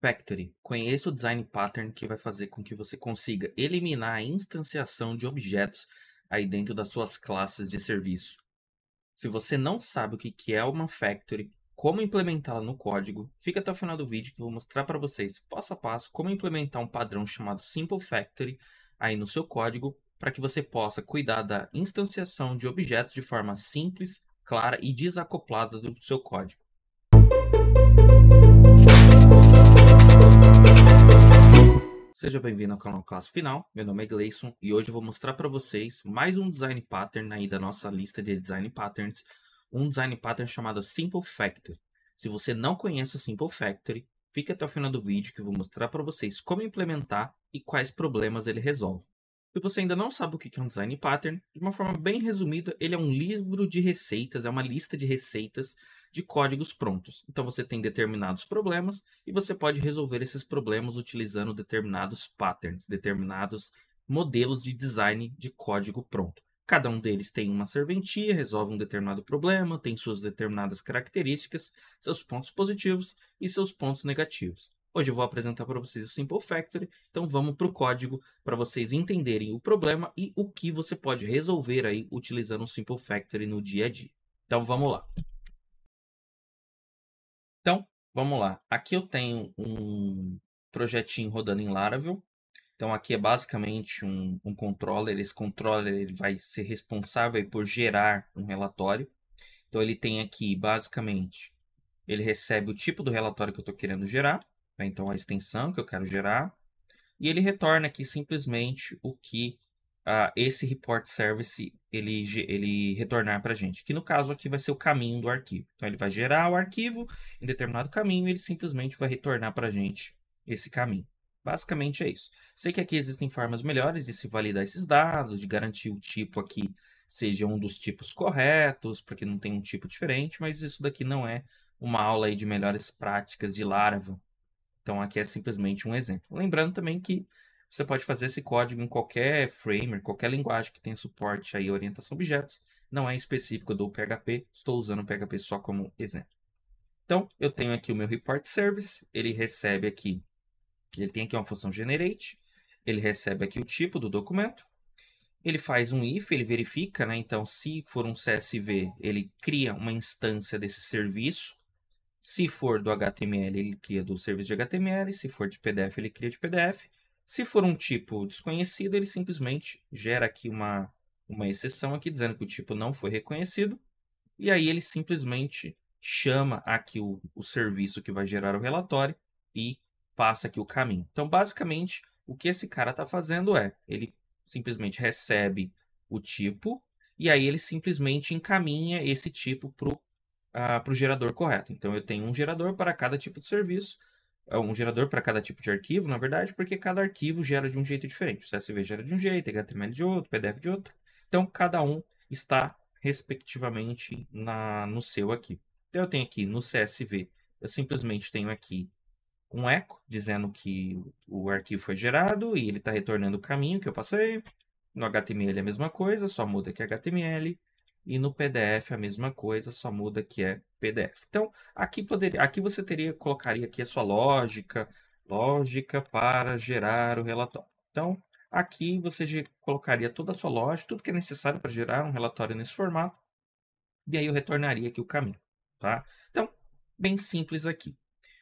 Factory. Conheça o design pattern que vai fazer com que você consiga eliminar a instanciação de objetos aí dentro das suas classes de serviço. Se você não sabe o que é uma factory, como implementá-la no código, fica até o final do vídeo que eu vou mostrar para vocês passo a passo como implementar um padrão chamado Simple Factory aí no seu código para que você possa cuidar da instanciação de objetos de forma simples, clara e desacoplada do seu código. Seja bem-vindo ao canal Classe Final, meu nome é Gleison e hoje eu vou mostrar para vocês mais um design pattern aí da nossa lista de design patterns, um design pattern chamado Simple Factory. Se você não conhece o Simple Factory, fique até o final do vídeo que eu vou mostrar para vocês como implementar e quais problemas ele resolve. Se você ainda não sabe o que é um design pattern, de uma forma bem resumida, ele é um livro de receitas, é uma lista de receitas de códigos prontos. Então você tem determinados problemas e você pode resolver esses problemas utilizando determinados patterns, determinados modelos de design de código pronto. Cada um deles tem uma serventia, resolve um determinado problema, tem suas determinadas características, seus pontos positivos e seus pontos negativos. Hoje eu vou apresentar para vocês o Simple Factory, então vamos para o código para vocês entenderem o problema e o que você pode resolver aí utilizando o Simple Factory no dia a dia. Então vamos lá. Então, vamos lá. Aqui eu tenho um projetinho rodando em Laravel. Então, aqui é basicamente um controller. Esse controller ele vai ser responsável por gerar um relatório. Então, ele tem aqui, basicamente, ele recebe o tipo do relatório que eu estou querendo gerar. Né? Então, a extensão que eu quero gerar. E ele retorna aqui simplesmente o que esse report service ele retornar para a gente. Que no caso aqui vai ser o caminho do arquivo. Então ele vai gerar o arquivo em determinado caminho e ele simplesmente vai retornar para a gente esse caminho. Basicamente é isso. Sei que aqui existem formas melhores de se validar esses dados, de garantir o tipo aqui seja um dos tipos corretos, porque não tem um tipo diferente, mas isso daqui não é uma aula aí de melhores práticas de Laravel. Então aqui é simplesmente um exemplo. Lembrando também que você pode fazer esse código em qualquer framework, qualquer linguagem que tenha suporte aí orientação a objetos. Não é específico do PHP, estou usando o PHP só como exemplo. Então eu tenho aqui o meu report service, ele recebe aqui, ele tem aqui uma função generate, ele recebe aqui o tipo do documento, ele faz um if, ele verifica, né? Então se for um CSV, ele cria uma instância desse serviço. Se for do HTML, ele cria do serviço de HTML. Se for de PDF, ele cria de PDF. Se for um tipo desconhecido, ele simplesmente gera aqui uma exceção aqui, dizendo que o tipo não foi reconhecido. E aí ele simplesmente chama aqui o serviço que vai gerar o relatório e passa aqui o caminho. Então, basicamente, o que esse cara está fazendo é, ele simplesmente recebe o tipo e aí ele simplesmente encaminha esse tipo para o gerador correto. Então, eu tenho um gerador para cada tipo de serviço, um gerador para cada tipo de arquivo, na verdade, porque cada arquivo gera de um jeito diferente. O CSV gera de um jeito, HTML de outro, PDF de outro. Então, cada um está respectivamente no seu aqui. Então, eu tenho aqui no CSV, eu simplesmente tenho aqui um echo dizendo que o arquivo foi gerado e ele está retornando o caminho que eu passei. No HTML é a mesma coisa, só muda que é HTML. E no PDF a mesma coisa, só muda que é PDF. Então, aqui você colocaria aqui a sua lógica para gerar o relatório. Então, aqui você colocaria toda a sua lógica, tudo que é necessário para gerar um relatório nesse formato. E aí eu retornaria aqui o caminho, tá? Então, bem simples aqui.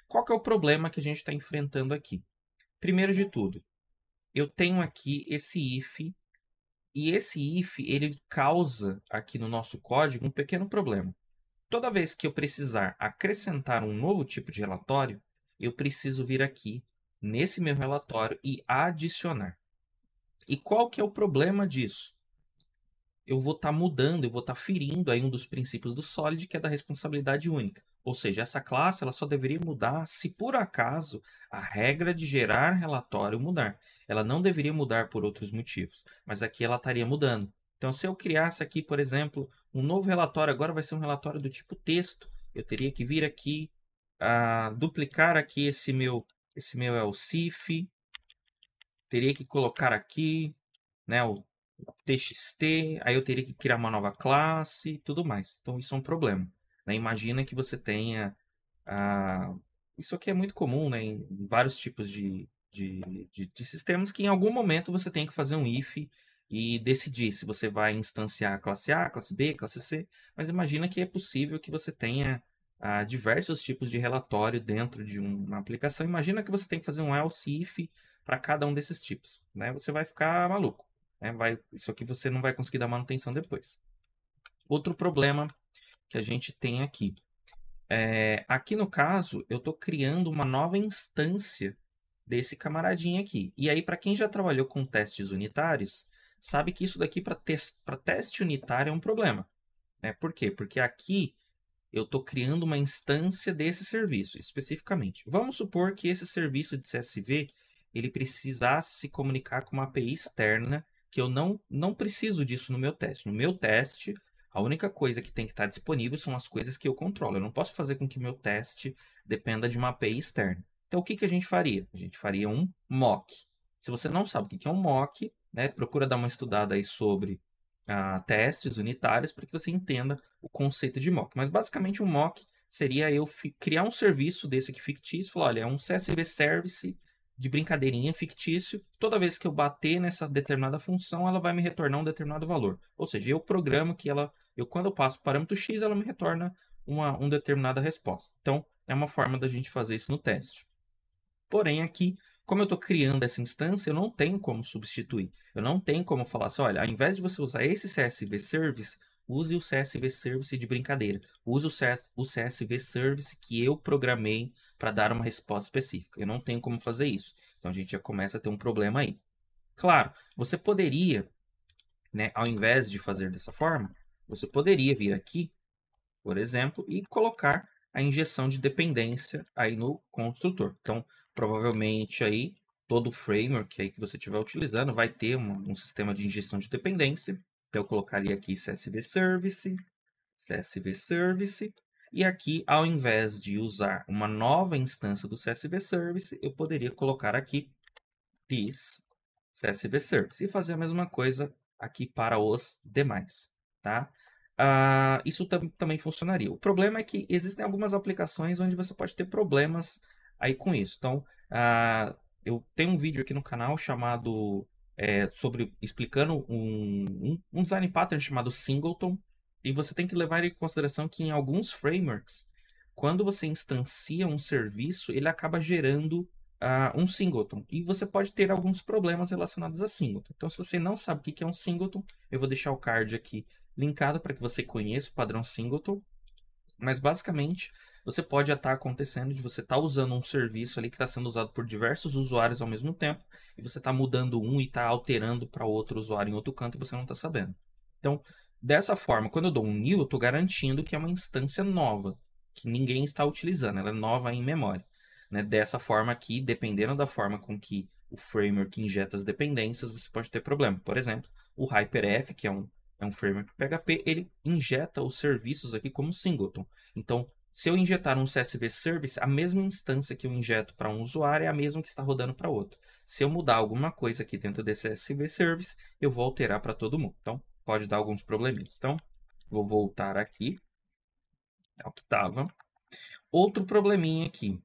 Qual que é o problema que a gente está enfrentando aqui? Primeiro de tudo, eu tenho aqui esse if, e esse if ele causa aqui no nosso código um pequeno problema. Toda vez que eu precisar acrescentar um novo tipo de relatório, eu preciso vir aqui nesse meu relatório e adicionar. E qual que é o problema disso? Eu vou estar mudando, eu vou estar ferindo aí um dos princípios do Solid, que é da responsabilidade única. Ou seja, essa classe ela só deveria mudar se por acaso a regra de gerar relatório mudar. Ela não deveria mudar por outros motivos, mas aqui ela estaria mudando. Então, se eu criasse aqui, por exemplo, um novo relatório, agora vai ser um relatório do tipo texto, eu teria que vir aqui, duplicar aqui esse meu é o CIF, teria que colocar aqui, né, o TXT, aí eu teria que criar uma nova classe e tudo mais. Então isso é um problema. Né? Imagina que você tenha isso aqui é muito comum, né, em vários tipos de sistemas, que em algum momento você tem que fazer um if e decidir se você vai instanciar a classe A, classe B, classe C, mas imagina que é possível que você tenha diversos tipos de relatório dentro de uma aplicação. Imagina que você tem que fazer um else if para cada um desses tipos, né? Você vai ficar maluco, né? Isso aqui você não vai conseguir dar manutenção depois. Outro problema que a gente tem aqui. Aqui no caso, eu estou criando uma nova instância desse camaradinho aqui. E aí, para quem já trabalhou com testes unitários, sabe que isso daqui para teste unitário é um problema. Né? Por quê? Porque aqui eu estou criando uma instância desse serviço, especificamente. Vamos supor que esse serviço de CSV ele precisasse se comunicar com uma API externa, que eu não preciso disso no meu teste. No meu teste, a única coisa que tem que estar disponível são as coisas que eu controlo. Eu não posso fazer com que meu teste dependa de uma API externa. Então, o que a gente faria? A gente faria um mock. Se você não sabe o que é um mock, né, procura dar uma estudada aí sobre testes unitários para que você entenda o conceito de mock. Mas basicamente um mock seria eu criar um serviço desse aqui fictício, falar, olha, é um CSV service de brincadeirinha fictício, toda vez que eu bater nessa determinada função, ela vai me retornar um determinado valor. Ou seja, eu programo que quando eu passo o parâmetro X, ela me retorna uma determinada resposta. Então, é uma forma da gente fazer isso no teste. Porém, aqui, como eu estou criando essa instância, eu não tenho como substituir. Eu não tenho como falar assim, olha, ao invés de você usar esse CSV Service, use o CSV Service de brincadeira. Use o CSV Service que eu programei para dar uma resposta específica. Eu não tenho como fazer isso. Então, a gente já começa a ter um problema aí. Claro, você poderia, né, ao invés de fazer dessa forma, você poderia vir aqui, por exemplo, e colocar a injeção de dependência aí no construtor. Então, provavelmente aí todo framework aí que você estiver utilizando vai ter um sistema de injeção de dependência. Então, eu colocaria aqui CSV Service, e aqui, ao invés de usar uma nova instância do CSV Service, eu poderia colocar aqui this CSV Service e fazer a mesma coisa aqui para os demais, tá? Isso também funcionaria. O problema é que existem algumas aplicações onde você pode ter problemas aí com isso. Então, eu tenho um vídeo aqui no canal chamado explicando um design pattern chamado Singleton, e você tem que levar em consideração que em alguns frameworks, quando você instancia um serviço, ele acaba gerando um singleton. E você pode ter alguns problemas relacionados a singleton. Então, se você não sabe o que é um singleton, eu vou deixar o card aqui linkado para que você conheça o padrão singleton. Mas, basicamente, você pode estar acontecendo de você estar usando um serviço ali que está sendo usado por diversos usuários ao mesmo tempo, e você está mudando um e está alterando para outro usuário em outro canto e você não está sabendo. Então, dessa forma, quando eu dou um new, eu estou garantindo que é uma instância nova, que ninguém está utilizando, ela é nova em memória. Né? Dessa forma aqui, dependendo da forma com que o framework injeta as dependências, você pode ter problema. Por exemplo, o HyperF, que é um framework PHP, ele injeta os serviços aqui como singleton. Então, se eu injetar um CSV Service, a mesma instância que eu injeto para um usuário é a mesma que está rodando para outro. Se eu mudar alguma coisa aqui dentro desse CSV Service, eu vou alterar para todo mundo. Então, pode dar alguns probleminhas. Então, vou voltar aqui ao que estava. Outro probleminha aqui.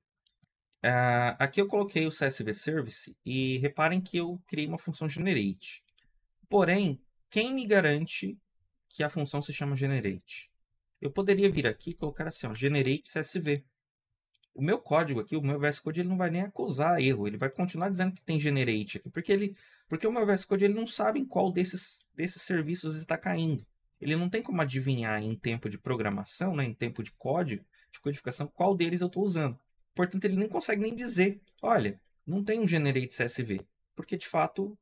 Aqui eu coloquei o CSV Service e reparem que eu criei uma função generate. Porém, quem me garante que a função se chama generate? Eu poderia vir aqui e colocar assim, ó, generate CSV. O meu código aqui, o meu VS Code, ele não vai nem acusar erro. Ele vai continuar dizendo que tem generate aqui. Porque o meu VS Code ele não sabe em qual desses serviços está caindo. Ele não tem como adivinhar em tempo de programação, né, em tempo de código, de codificação, qual deles eu estou usando. Portanto, ele nem consegue nem dizer, olha, não tem um generate CSV. Porque, de fato,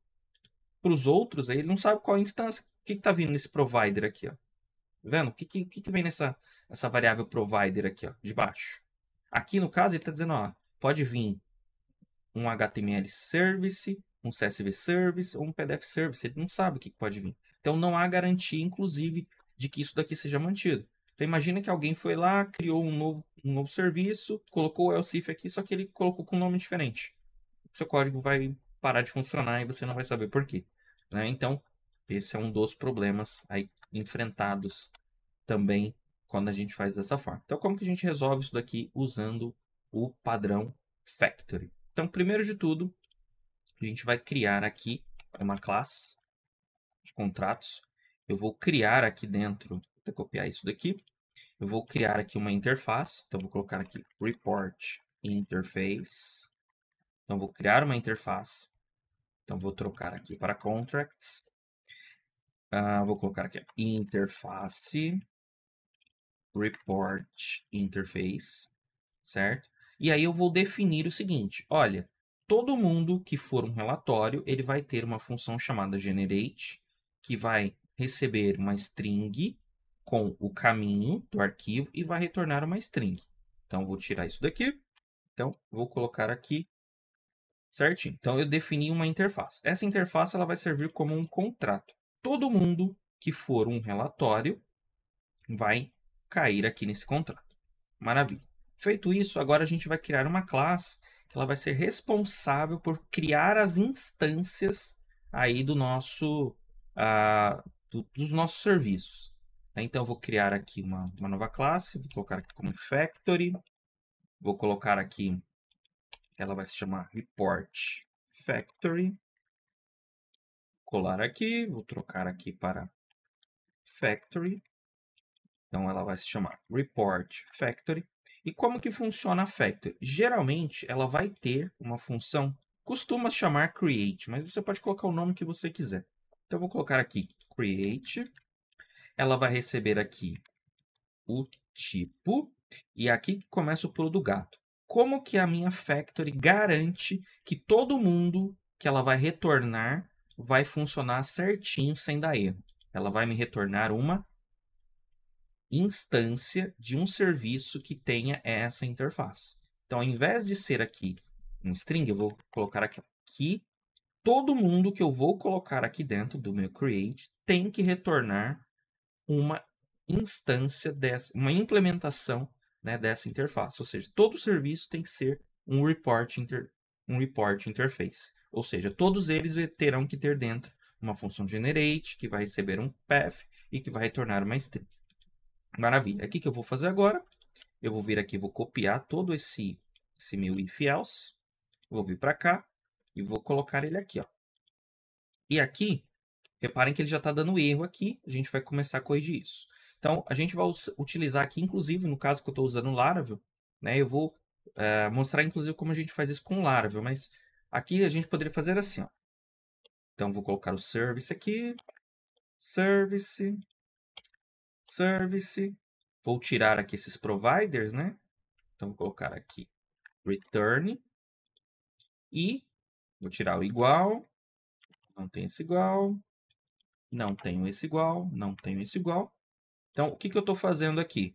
para os outros, aí, ele não sabe qual instância. O que está vindo nesse provider aqui, ó? Tá vendo? O que vem nessa variável provider aqui, ó, de baixo? Aqui, no caso, ele está dizendo, ó, pode vir um HTML service, um CSV service ou um PDF service. Ele não sabe o que pode vir. Então, não há garantia, inclusive, de que isso daqui seja mantido. Então, imagina que alguém foi lá, criou um novo serviço, colocou o else if aqui, só que ele colocou com um nome diferente. O seu código vai parar de funcionar e você não vai saber por quê. Né? Então, esse é um dos problemas aí enfrentados também quando a gente faz dessa forma. Então, como que a gente resolve isso daqui usando o padrão factory. Então, primeiro de tudo, a gente vai criar aqui uma classe de contratos. Eu vou criar aqui dentro, vou copiar isso daqui. Eu vou criar aqui uma interface. Então, vou colocar aqui report interface. Então, vou criar uma interface. Então, vou trocar aqui para contracts. Vou colocar aqui interface report interface, certo? E aí eu vou definir o seguinte, olha, todo mundo que for um relatório, ele vai ter uma função chamada generate, que vai receber uma string com o caminho do arquivo e vai retornar uma string. Então, vou tirar isso daqui. Então, vou colocar aqui certinho. Então, eu defini uma interface. Essa interface ela vai servir como um contrato. Todo mundo que for um relatório vai cair aqui nesse contrato. Maravilha. Feito isso, agora a gente vai criar uma classe que ela vai ser responsável por criar as instâncias aí do nosso, dos nossos serviços. Então, eu vou criar aqui uma nova classe, vou colocar aqui como factory, vou colocar aqui, ela vai se chamar report factory, colar aqui, vou trocar aqui para factory, então ela vai se chamar report factory. E como que funciona a factory? Geralmente ela vai ter uma função, costuma chamar create, mas você pode colocar o nome que você quiser. Então eu vou colocar aqui create, ela vai receber aqui o tipo, e aqui começa o pulo do gato. Como que a minha factory garante que todo mundo que ela vai retornar vai funcionar certinho sem dar erro? Ela vai me retornar uma instância de um serviço que tenha essa interface. Então, ao invés de ser aqui um string, eu vou colocar aqui todo mundo que eu vou colocar aqui dentro do meu create tem que retornar uma instância dessa, uma implementação, né, dessa interface. Ou seja, todo serviço tem que ser um report interface. Ou seja, todos eles terão que ter dentro uma função generate, que vai receber um path e que vai retornar uma string. Maravilha. O que eu vou fazer agora? Eu vou vir aqui, vou copiar todo esse meu if else. Vou vir para cá e vou colocar ele aqui, ó. E aqui, reparem que ele já está dando erro aqui. A gente vai começar a corrigir isso. Então, a gente vai utilizar aqui, inclusive, no caso que eu estou usando o Laravel, né? Eu vou mostrar, inclusive, como a gente faz isso com o Laravel. Mas aqui a gente poderia fazer assim, ó. Então, vou colocar o service aqui. Service. Vou tirar aqui esses providers, né? Então, vou colocar aqui return. E vou tirar o igual. Não tem esse igual. Não tenho esse igual. Não tenho esse igual. Então, o que eu estou fazendo aqui?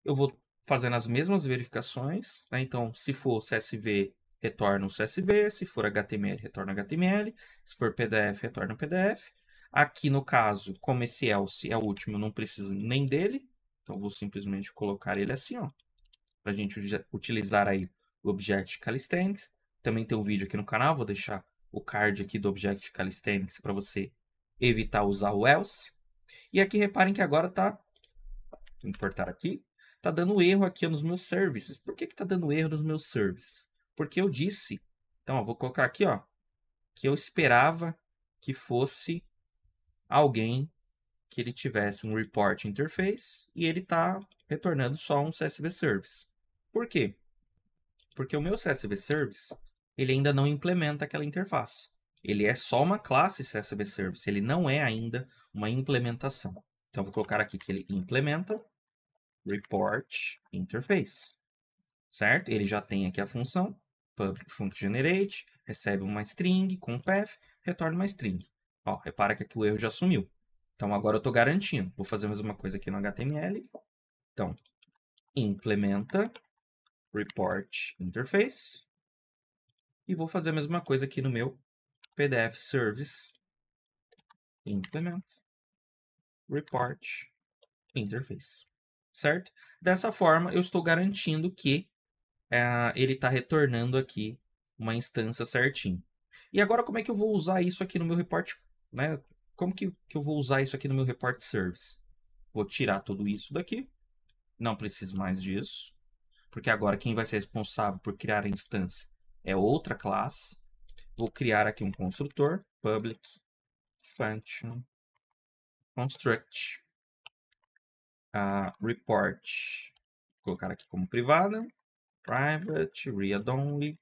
Eu vou fazendo as mesmas verificações. Né? Então, se for CSV, retorna o CSV. Se for HTML, retorna HTML. Se for PDF, retorna o PDF. Aqui, no caso, como esse else é o último, eu não preciso nem dele. Então, vou simplesmente colocar ele assim, ó, para a gente utilizar aí o Object Calisthenics. Também tem um vídeo aqui no canal, vou deixar o card aqui do Object Calisthenics para você evitar usar o else. E aqui reparem que agora tá, vou importar aqui, tá dando erro aqui nos meus services. Por que tá dando erro nos meus services? Porque eu disse, então ó, vou colocar aqui, ó, que eu esperava que fosse alguém que ele tivesse um report interface e ele tá retornando só um CSV service. Por quê? Porque o meu CSV Service, ele ainda não implementa aquela interface. Ele é só uma classe CSV Service, ele não é ainda uma implementação. Então, eu vou colocar aqui que ele implementa Report Interface, certo? Ele já tem aqui a função public function generate, recebe uma string com path, retorna uma string. Ó, repara que aqui o erro já sumiu. Então, agora eu estou garantindo. Vou fazer a mesma coisa aqui no HTML. Então, implementa report interface. E vou fazer a mesma coisa aqui no meu PDF Service Implement Report Interface. Certo? Dessa forma, eu estou garantindo que ele está retornando aqui uma instância certinho. E agora, como é que eu vou usar isso aqui no meu report? Né? Como que eu vou usar isso aqui no meu report service? Vou tirar tudo isso daqui. Não preciso mais disso. porque agora quem vai ser responsável por criar a instância é outra classe. Vou criar aqui um construtor, public function construct report. Vou colocar aqui como privada, private, read-only,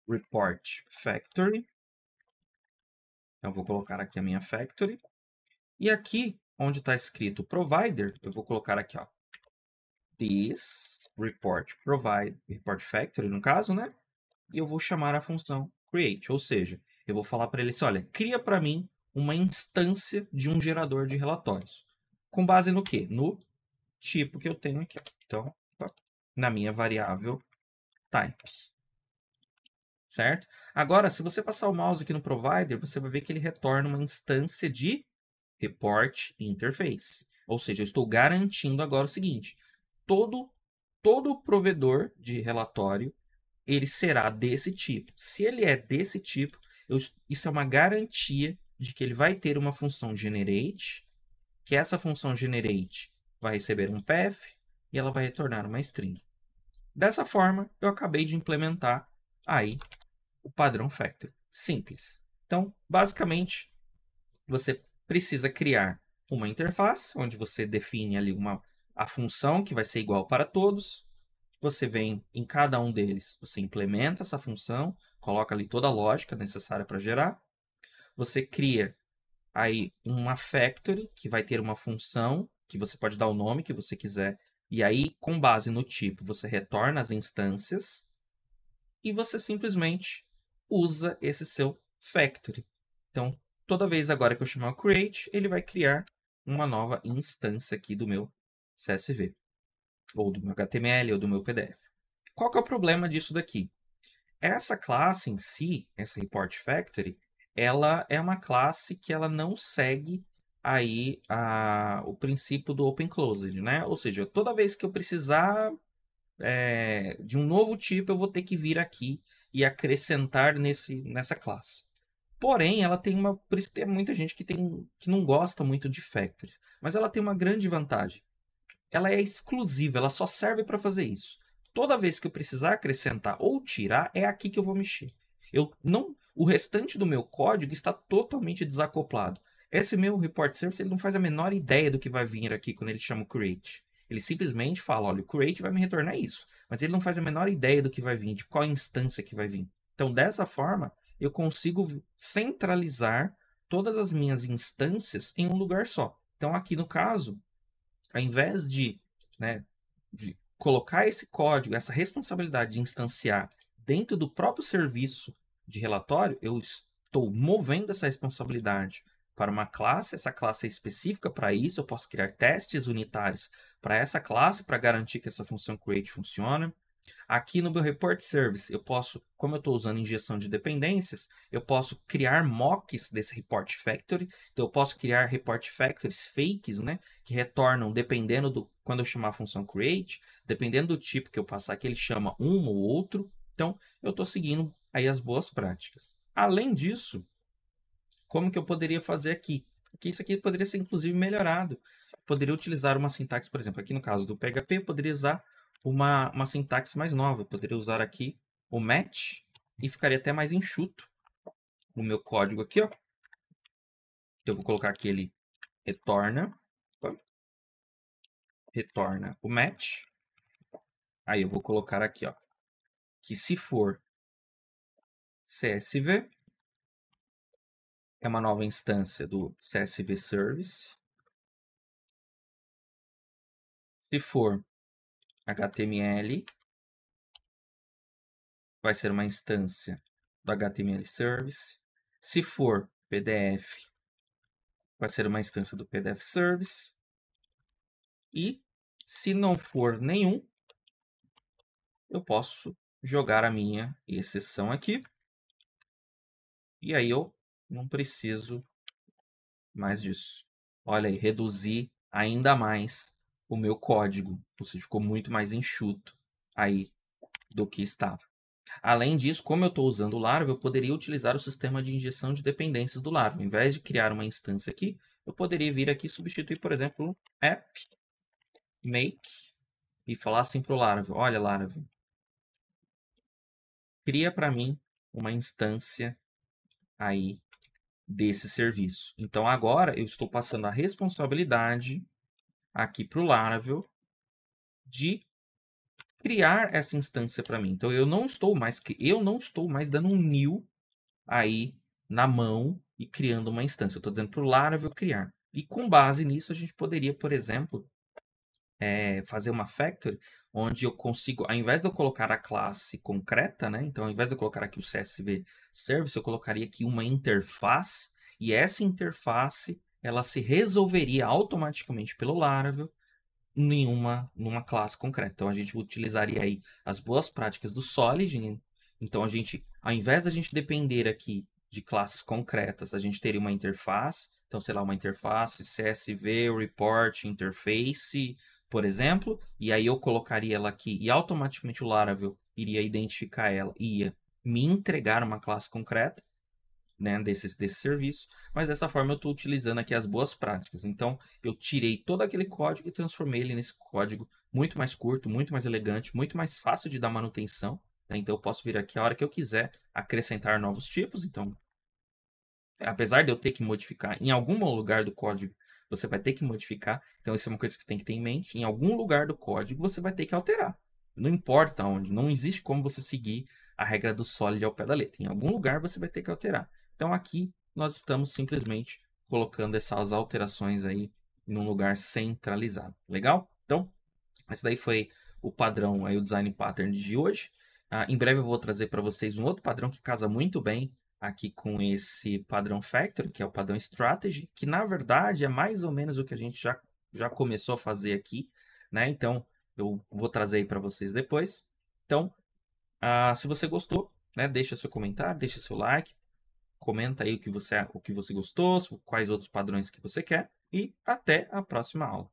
report factory. Então, vou colocar aqui a minha factory. E aqui, onde está escrito provider, eu vou colocar aqui, ó, this report provide, report factory, no caso, né? E eu vou chamar a função create, ou seja, eu vou falar para ele assim, olha, cria para mim uma instância de um gerador de relatórios. Com base no quê? No tipo que eu tenho aqui. Então, na minha variável type. Certo? Agora, se você passar o mouse aqui no provider, você vai ver que ele retorna uma instância de report interface. Ou seja, eu estou garantindo agora o seguinte, todo provedor de relatório, ele será desse tipo. Se ele é desse tipo, isso é uma garantia de que ele vai ter uma função generate, que essa função generate vai receber um path e ela vai retornar uma string. Dessa forma, eu acabei de implementar aí o padrão factory. Simples. Então, basicamente, você precisa criar uma interface, onde você define ali a função que vai ser igual para todos. Você vem em cada um deles, você implementa essa função, coloca ali toda a lógica necessária para gerar. Você cria aí uma factory, que vai ter uma função, que você pode dar o nome que você quiser. E aí, com base no tipo, você retorna as instâncias. E você simplesmente usa esse seu factory. Então, toda vez agora que eu chamar o create, ele vai criar uma nova instância aqui do meu CSV, ou do meu HTML, ou do meu PDF. Qual que é o problema disso daqui? Essa classe em si, essa report factory, ela é uma classe que ela não segue aí o princípio do open closed, né? Ou seja, toda vez que eu precisar de um novo tipo, eu vou ter que vir aqui e acrescentar nessa classe. Porém, ela tem uma... Por isso que tem muita gente que não gosta muito de factories. Mas ela tem uma grande vantagem. Ela é exclusiva, ela só serve para fazer isso. Toda vez que eu precisar acrescentar ou tirar, é aqui que eu vou mexer. O restante do meu código está totalmente desacoplado. Esse meu report service ele não faz a menor ideia do que vai vir aqui quando ele chama o create. Ele simplesmente fala, olha, o create vai me retornar isso. Mas ele não faz a menor ideia do que vai vir, de qual instância que vai vir. Então, dessa forma, eu consigo centralizar todas as minhas instâncias em um lugar só. Então, aqui no caso, ao invés de colocar esse código, essa responsabilidade de instanciar dentro do próprio serviço de relatório, eu estou movendo essa responsabilidade para uma classe, essa classe é específica para isso, eu posso criar testes unitários para essa classe para garantir que essa função create funcione. Aqui no meu report service, eu posso, como eu estou usando injeção de dependências, eu posso criar mocks desse report factory. Então, eu posso criar report factories fakes, né? Que retornam dependendo quando eu chamar a função create, dependendo do tipo que eu passar aqui, ele chama um ou outro. Então, eu estou seguindo aí as boas práticas. Além disso, como que eu poderia fazer aqui? Porque isso aqui poderia ser, inclusive, melhorado. Poderia utilizar uma sintaxe, por exemplo, aqui no caso do PHP, eu poderia usar uma sintaxe mais nova. Eu poderia usar aqui o match e ficaria até mais enxuto o meu código aqui, ó. Eu vou colocar aqui ele retorna o match. Aí eu vou colocar aqui, ó, que se for CSV, é uma nova instância do CSV Service. Se for HTML, vai ser uma instância do HTML Service. Se for PDF, vai ser uma instância do PDF Service. E se não for nenhum, eu posso jogar a minha exceção aqui. E aí eu não preciso mais disso. Olha aí, reduzi ainda mais o meu código. Ou seja, ficou muito mais enxuto aí do que estava. Além disso, como eu estou usando o Laravel, eu poderia utilizar o sistema de injeção de dependências do Laravel. Ao invés de criar uma instância aqui, eu poderia vir aqui e substituir, por exemplo, app make e falar assim para o Laravel. Olha, Laravel, cria para mim uma instância aí desse serviço. Então agora eu estou passando a responsabilidade aqui para o Laravel de criar essa instância para mim. Então eu não estou mais dando um new aí na mão e criando uma instância. Eu estou dizendo para o Laravel criar. E com base nisso a gente poderia, por exemplo, fazer uma factory onde eu consigo, ao invés de eu colocar a classe concreta, né? Então, ao invés de eu colocar aqui o CSV Service, eu colocaria aqui uma interface, e essa interface ela se resolveria automaticamente pelo Laravel numa classe concreta. Então, a gente utilizaria aí as boas práticas do Solid. Então, ao invés da gente depender aqui de classes concretas, a gente teria uma interface. Então, sei lá, uma interface CSV Report Interface, por exemplo. E aí eu colocaria ela aqui e automaticamente o Laravel iria identificar ela e ia me entregar uma classe concreta, né, desse serviço, mas dessa forma eu estou utilizando aqui as boas práticas. Então, eu tirei todo aquele código e transformei ele nesse código muito mais curto, muito mais elegante, muito mais fácil de dar manutenção, né? Então, eu posso vir aqui a hora que eu quiser acrescentar novos tipos. Então, apesar de eu ter que modificar em algum lugar do código, você vai ter que modificar. Então, isso é uma coisa que você tem que ter em mente. Em algum lugar do código, você vai ter que alterar. Não importa onde. Não existe como você seguir a regra do Solid ao pé da letra. Em algum lugar, você vai ter que alterar. Então, aqui, nós estamos simplesmente colocando essas alterações aí em um lugar centralizado. Legal? Então, esse daí foi o padrão, aí, o design pattern de hoje. Em breve eu vou trazer para vocês um outro padrão que casa muito bem aqui com esse padrão Factory, que é o padrão Strategy, que na verdade é mais ou menos o que a gente já começou a fazer aqui, né? Então, eu vou trazer aí para vocês depois. Então, se você gostou, né, deixa seu comentário, deixa seu like, comenta aí o que você gostou, quais outros padrões que você quer, e até a próxima aula.